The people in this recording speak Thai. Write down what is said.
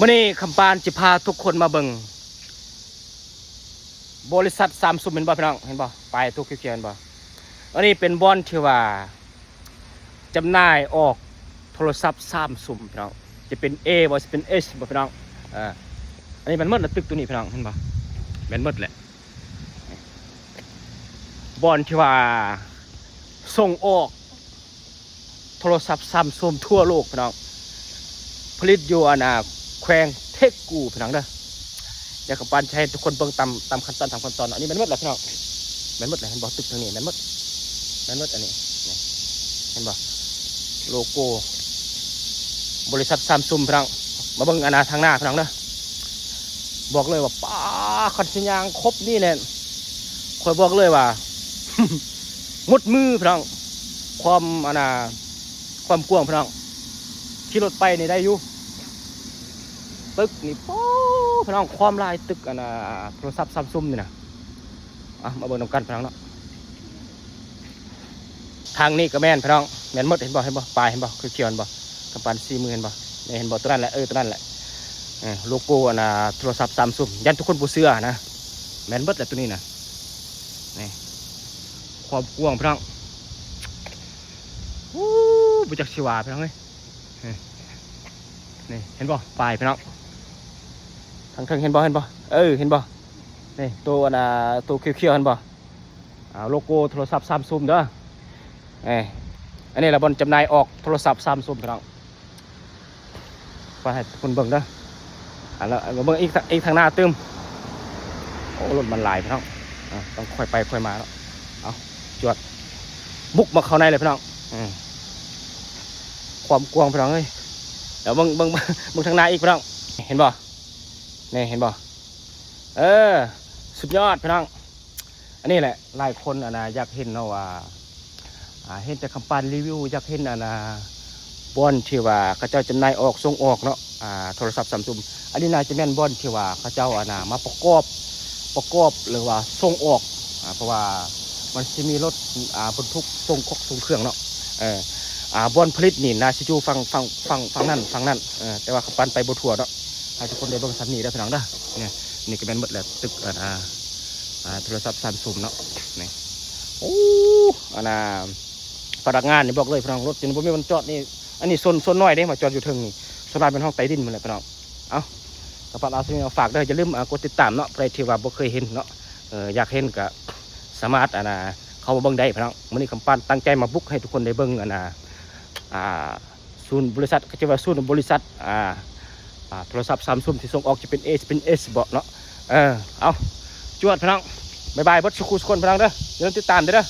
มื่อนี้คำปานจะพาทุกคนมาเบิ่งบริษัทซัมซุงเห็นบ่พี่น้องเห็นบ่ไปทุกเขียนบ่อันนี้เป็นบอนที่ว่าจำหน่ายออกโทรศัพท์ซัมซุงพี่น้องจะเป็น A บ่จะเป็น H บ่พี่น้องอันนี้มันมืดละตึกตัวนี้พี่น้องเห็นบ่มันมืดแหละบอนที่ว่าส่งออกโทรศัพท์ซัมซุงทั่วโลกพี่น้องผลิตอยู่แขวงเทกกูพี่น้องเด้ออยากกับปานใช้ทุกคนเบิ่งตามขั้นตอนอันนี้มันมืดแหละพี่น้องมันมืดเลยเห็นบ่ตึกทางนี้มันมืดอันนี้เห็นบ่โลโก้บริษัทซัมซุงพี่น้องมาเบิ่งทางหน้าพี่น้องเด้อบอกเลยว่าป้าคันสัญญาณครบนี่เนี่ยคอยบอกเลยว่า มุดมือพี่น้องความความกว้างพี่น้องขี่รถไปนี่ได้อยู่ตึกนี่โอ้พี่น้องความลายตึกโทรศัพท์ซัมซุงนี่นะมาเบิ่งนำกันพี่น้องเนาะทางนี้ก็แม่นพี่น้องแม่นหมดเห็นบ่ปลายเห็นบ่คือเขียวเห็นบ่กำปั้น4 มือเห็นบ่นี่เห็นบ่ตัวนั้นแหละตัวนั้นแหละโลโก้โทรศัพท์ซัมซุงยันทุกคนบ่เชื่อนะแม่นหมดแหละตัวนี้นะนี่ความกว้างพี่น้องบ่จักสิว่าพี่น้องเอ้ยนี่เห็นบ่ปลายพี่น้องทางเห็นบ่เห็นบ่เห็นบ่นี่ตัวตัวเขียวๆเห็นบ่โลโก้โทรศัพท์ซัมซุงเด้ออันนี้เราบนจำหน่ายออกโทรศัพท์ซัมซุงพี่น้องไปให้คนเบิ่งเด้อแล้วมาเบิ่งอีกทางหน้าตึมโอ้รถมันหลายพี่น้องต้องค่อยไปค่อยมาเนาะเอาจวดบุกมาเข้าในเลยพี่น้องความกว้างพี่น้องเอ้ยเดี๋ยวเบิ่งทางหน้าอีกพี่น้องเห็นบ่นี่เห็นบ่สุดยอดพี่น้องอันนี้แหละหลายคนอยากเห็นเนาะว่าเห็นแต่คำปานรีวิวอยากเห็นบอนที่ว่าเขาเจ้าจำหน่ายออกส่งออกเนาะโทรศัพท์ซัมซุงอันนี้น่าจะแม่นบอนที่ว่าเขาเจ้ามาประกอบหรือว่าส่งออกเพราะว่ามันจะมีรถบรรทุกส่งเครื่องเนาะบอนผลิตนี่น่าจะอยู่ฝั่งนั้นแต่ว่าคำปานไปบ่ทั่วเนาะให้ทุกคนได้เบิ่งซ้ำนี่ได้พี่น้องเด้อนี่ก็แม่นหมดแหละตึกโทรศัพท์ซัมซุงเนาะนี่โอ้พนักงานนี่บอกเลยพี่น้องรถจนบ่มีมันจอดนี่อันนี้โซนน้อยเด้มาจอดอยู่เทิงนี่สบายเป็นห้องใต้ดินหมดเลยพี่น้องเอากระเป๋าเอาสิ่งฝากด้วยอย่าลืมกดติดตามเนาะใครที่ว่าบ่เคยเห็นเนาะอยากเห็นก็สามารถเข้ามาเบิ่งได้พี่น้องมื้อนี้คำปั้นตั้งใจมาบุกให้ทุกคนได้เบิ่งศูนย์บริษัทก็จะว่าศูนย์บริษัทโทรศัพท์ซัมซุงที่ส่งออกจะเป็น A เป็น S บ่เนาะเอาจวดพี่น้องบ๊ายบายเบิดสุขุสุขคนพี่น้องเด้ออย่าลืมติดตามเด้อ